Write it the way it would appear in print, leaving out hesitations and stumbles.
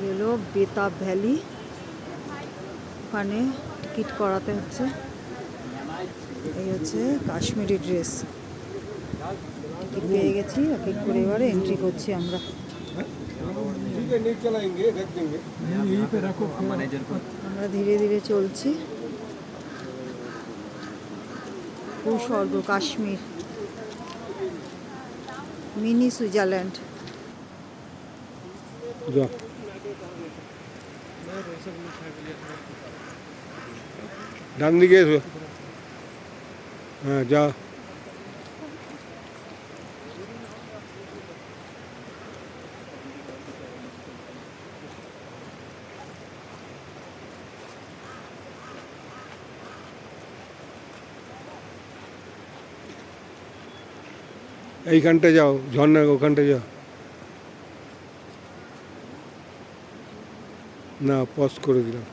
এলো বেতাব ভ্যালি, ওখানে টিকিট করাতে হচ্ছে। এই হচ্ছে কাশ্মীরি ড্রেস, টিকিট পেয়ে গেছি, এক এক করে এবারে এন্ট্রি করছি আমরা। আমরা ধীরে ধীরে চলছি। ভূস্বর্গ কাশ্মীর, মিনি সুইজারল্যান্ড। ডান দিকে এসো। হ্যাঁ যা। এইখানটা যাও, ঝর্ণার ওখানটা যাও। না, পজ করে দিলাম।